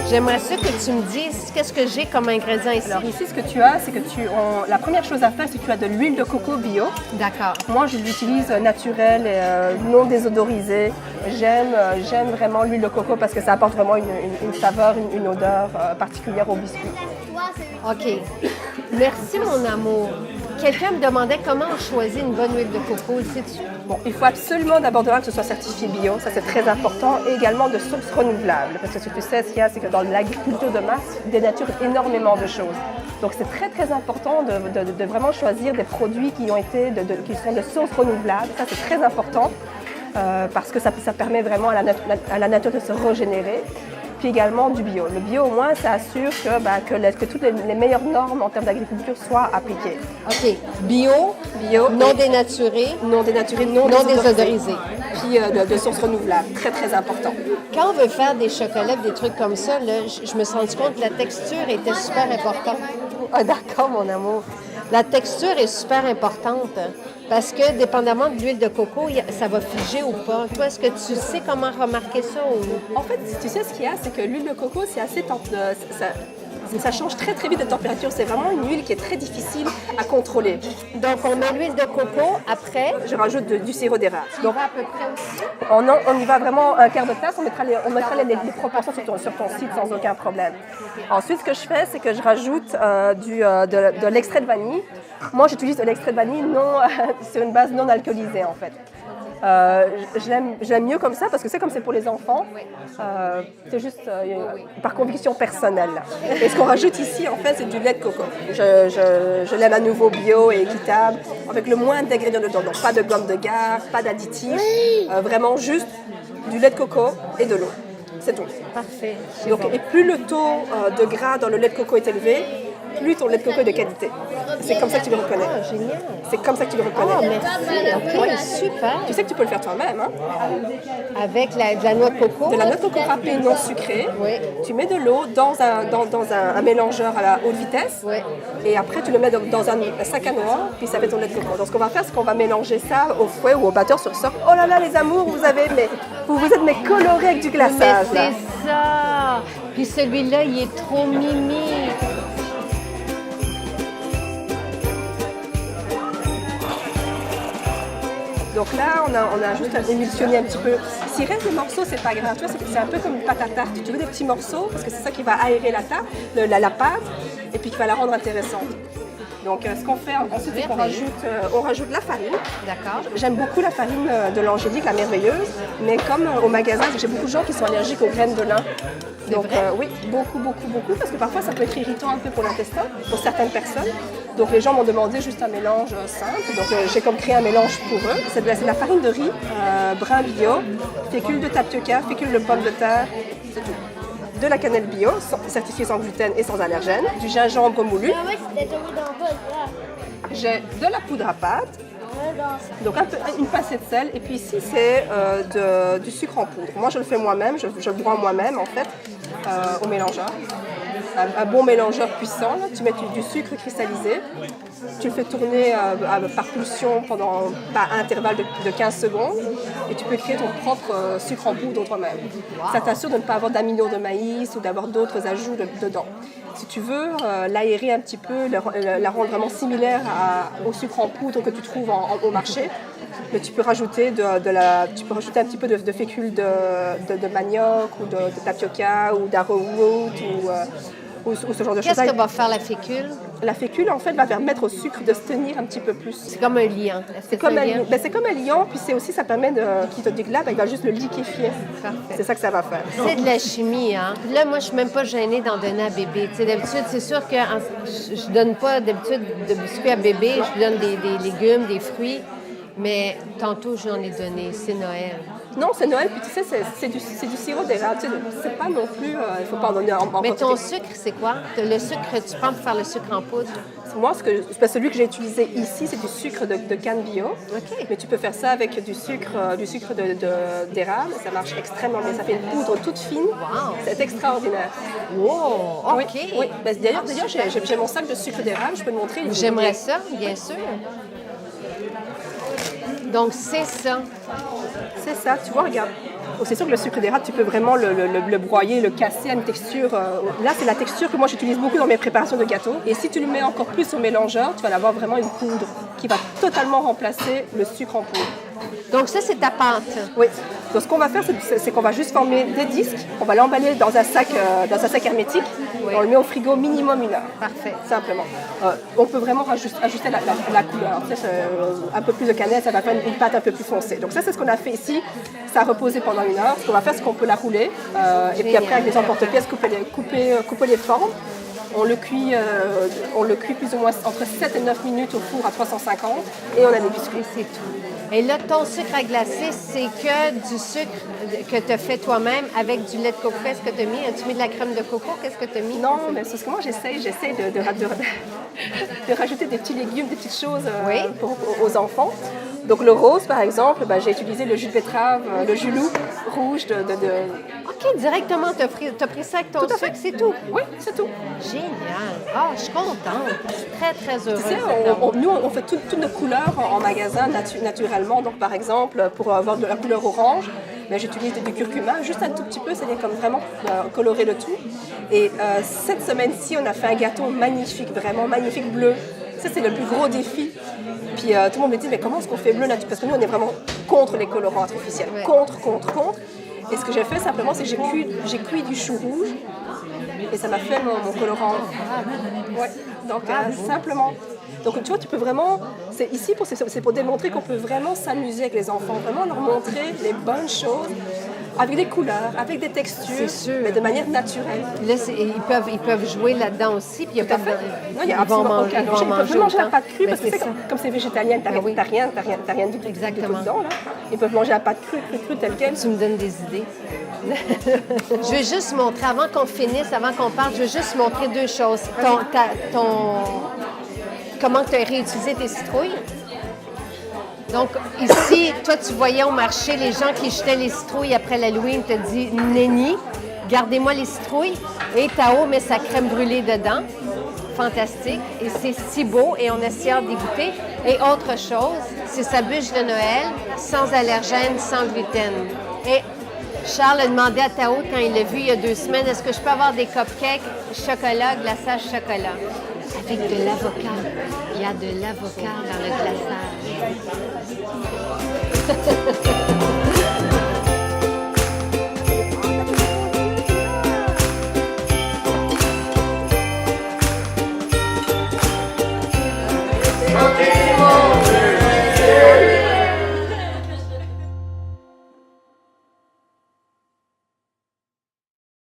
J'aimerais ça que tu me dises qu'est-ce que j'ai comme ingrédient ici. Alors ici, ce que tu as, c'est que la première chose à faire, c'est que tu as de l'huile de coco bio. D'accord. Moi, je l'utilise naturelle et non désodorisée. J'aime vraiment l'huile de coco parce que ça apporte vraiment une saveur, une odeur particulière au biscuit. OK. Merci, mon amour. Quelqu'un me demandait comment on choisit une bonne huile de coco, le sais-tu? Bon, il faut absolument d'abord que ce soit certifié bio, ça c'est très important, et également de sources renouvelables. Parce que ce que tu sais, ce qu'il y a, c'est que dans l'agriculture de masse, il dénature énormément de choses. Donc c'est très très important de vraiment choisir des produits qui sont de sources renouvelables. Ça c'est très important parce que ça permet vraiment à la nature de se régénérer. Puis également du bio. Le bio, au moins, ça assure que toutes les meilleures normes en termes d'agriculture soient appliquées. OK. Bio, non dénaturé, non désodorisé. Puis de sources renouvelables. Très, très important. Quand on veut faire des chocolats, des trucs comme ça, là, je me suis rendu compte que la texture était super importante. Ah, d'accord, mon amour. La texture est super importante parce que, dépendamment de l'huile de coco, ça va figer ou pas. Toi, est-ce que tu sais comment remarquer ça? En fait, tu sais, ce qu'il y a, c'est que l'huile de coco, c'est assez ça change très très vite de température. C'est vraiment une huile qui est très difficile à contrôler. Donc, on met l'huile de coco. Après, je rajoute du sirop d'érable. Donc, à peu près aussi? On y va vraiment un quart de tasse. On mettra les proportions sur ton site sans aucun problème. Ensuite, ce que je fais, c'est que je rajoute de l'extrait de vanille. Moi, j'utilise de l'extrait de vanille sur une base non alcoolisée, en fait. Je l'aime mieux comme ça parce que c'est comme c'est pour les enfants. C'est juste par conviction personnelle. Et ce qu'on rajoute ici, en fait, c'est du lait de coco. Je l'aime à nouveau bio et équitable, avec le moins d'ingrédients dedans. Donc pas de gomme de gare, pas d'additifs, vraiment juste du lait de coco et de l'eau. C'est tout. Parfait. Donc, et plus le taux de gras dans le lait de coco est élevé, plus ton lait de coco est de qualité. C'est comme ça que tu le reconnais. Ah, génial. C'est comme ça que tu le reconnais. Merci. OK, Ouais. super. Tu sais que tu peux le faire toi-même, hein? Avec de la noix de coco? De la noix de coco râpée non sucrée. Oui. Tu mets de l'eau dans un mélangeur à la haute vitesse. Oui. Et après, tu le mets dans un sac à noix, puis ça fait ton lait de coco. Donc, ce qu'on va faire, c'est qu'on va mélanger ça au fouet ou au batteur sur sorte. Oh là là, les amours, vous êtes mes colorés avec du glaçage. Mais c'est ça. Puis celui-là, il est trop mimi. Donc là, on a juste émulsionné un petit peu. S'il reste des morceaux, c'est pas grave. Tu vois, c'est un peu comme une pâte à tarte. Tu veux des petits morceaux parce que c'est ça qui va aérer la pâte et puis qui va la rendre intéressante. Donc, ce qu'on fait ensuite, c'est qu'on rajoute la farine. D'accord. J'aime beaucoup la farine de l'Angélique, la merveilleuse, mais comme au magasin, j'ai beaucoup de gens qui sont allergiques aux graines de lin. Donc, oui, beaucoup, parce que parfois, ça peut être irritant un peu pour l'intestin, pour certaines personnes. Donc, les gens m'ont demandé juste un mélange simple. Donc, j'ai comme créé un mélange pour eux. C'est de la farine de riz, brun bio, fécule de tapioca, fécule de pomme de terre, c'est tout. De la cannelle bio, certifiée sans gluten et sans allergène, du gingembre moulu. J'ai de la poudre à pâte, donc une pincée de sel, et puis ici c'est du sucre en poudre. Moi je le fais moi-même, je broie moi-même en fait au mélangeur. Un bon mélangeur puissant, là. Tu mets du sucre cristallisé, tu le fais tourner par pulsion pendant un intervalle de 15 secondes et tu peux créer ton propre sucre en poudre toi-même. Wow. Ça t'assure de ne pas avoir d'amidon de maïs ou d'avoir d'autres ajouts dedans. Si tu veux l'aérer un petit peu, la rendre vraiment similaire au sucre en poudre que tu trouves au marché, mais tu peux rajouter un petit peu de fécule de manioc ou de tapioca ou d'arrowroot ou ce genre de choses. Qu'est-ce que va faire la fécule? La fécule, en fait, va permettre au sucre de se tenir un petit peu plus. C'est comme un liant. C'est comme un liant, puis ça permet qu'il te déglace, il va juste le liquéfier. Parfait. C'est ça que ça va faire. C'est de la chimie, hein? Là, moi, je suis même pas gênée d'en donner à bébé. Tu sais, d'habitude, c'est sûr que je donne pas d'habitude de biscuits à bébé. Je lui donne des légumes, des fruits. Mais tantôt, j'en ai donné. C'est Noël. Non, c'est Noël, puis tu sais, c'est du sirop d'érable. Tu sais, c'est pas non plus... il faut pas en donner en Mais ton sucre, c'est quoi? Le sucre, tu prends pour faire le sucre en poudre? Moi, celui que j'ai utilisé ici, c'est du sucre de canne bio. Okay. Mais tu peux faire ça avec du sucre d'érable. Ça marche extrêmement bien. Ça fait une poudre toute fine. Wow. C'est extraordinaire. Wow, OK. Oui. D'ailleurs, j'ai mon sac de sucre d'érable. Je peux te montrer. J'aimerais ça, bien sûr. Donc, c'est ça. C'est ça, tu vois, regarde. C'est sûr que le sucre d'érable, tu peux vraiment le broyer, le casser à une texture. Là, c'est la texture que moi j'utilise beaucoup dans mes préparations de gâteaux. Et si tu le mets encore plus au mélangeur, tu vas avoir vraiment une poudre qui va totalement remplacer le sucre en poudre. Donc ça, c'est ta pâte. Oui. Donc ce qu'on va faire, c'est qu'on va juste former des disques. On va l'emballer dans un sac hermétique. Oui. Et on le met au frigo minimum 1 heure. Parfait. Simplement. On peut vraiment ajuster la couleur. Un peu plus de cannelle, ça va faire une pâte un peu plus foncée. Donc ça, c'est ce qu'on a fait ici. Ça a reposé pendant 1 heure. Ce qu'on va faire, c'est qu'on peut la rouler. Et puis après, avec les emporte-pièces, couper les formes. On le cuit plus ou moins entre 7 et 9 minutes au four à 350 et on a des biscuits. C'est tout. Et là, ton sucre à glacer, c'est que du sucre que tu as fait toi-même avec du lait de coco. Qu'est-ce que tu as mis? As-tu mis de la crème de coco? Qu'est-ce que tu as mis? Non, mais c'est ce que moi j'essaie de rajouter des petits légumes, des petites choses aux enfants. Donc le rose, par exemple, j'ai utilisé le jus de betterave, le jus loup rouge OK, directement, tu as pris ça avec ton sucre, c'est tout? Oui, c'est tout. Génial. Ah, je suis contente. Je suis très, très heureuse. Tu sais, nous, on fait toutes nos couleurs en magasin naturellement. Donc, par exemple, pour avoir de la couleur orange, j'utilise du curcuma, juste un tout petit peu, c'est-à-dire comme vraiment colorer le tout. Et cette semaine-ci, on a fait un gâteau magnifique, vraiment magnifique bleu. Ça, c'est le plus gros défi. Puis tout le monde me dit, mais comment est-ce qu'on fait bleu naturel? Parce que nous, on est vraiment contre les colorants artificiels. Ouais. Contre. Et ce que j'ai fait simplement, c'est que j'ai cuit du chou rouge et ça m'a fait mon colorant. Ouais. Donc simplement. Donc tu vois, tu peux vraiment. C'est pour démontrer qu'on peut vraiment s'amuser avec les enfants, vraiment leur montrer les bonnes choses. Avec des couleurs, avec des textures, mais de manière naturelle. Là, ils peuvent jouer là-dedans aussi. Puis il y a pas de... Non, il y a absolument aucun danger. Ils peuvent manger la pâte crue parce que comme c'est végétalien, t'as rien du tout dedans. Là. Ils peuvent manger la pâte crue telle quelle. Tu me donnes des idées. Je veux juste montrer, avant qu'on finisse, avant qu'on parte, je veux juste montrer 2 choses. Comment tu as réutilisé tes citrouilles. Donc, ici, toi, tu voyais au marché les gens qui jetaient les citrouilles après l'Halloween. Tu as dit, Nenni, gardez-moi les citrouilles. Et Tao met sa crème brûlée dedans. Fantastique. Et c'est si beau. Et on a si hâte d'y goûter. Et autre chose, c'est sa bûche de Noël, sans allergène, sans gluten. Et Charles a demandé à Tao, quand il l'a vu il y a 2 semaines, est-ce que je peux avoir des cupcakes chocolat, glaçage chocolat? Avec de l'avocat. Il y a de l'avocat dans le glaçage.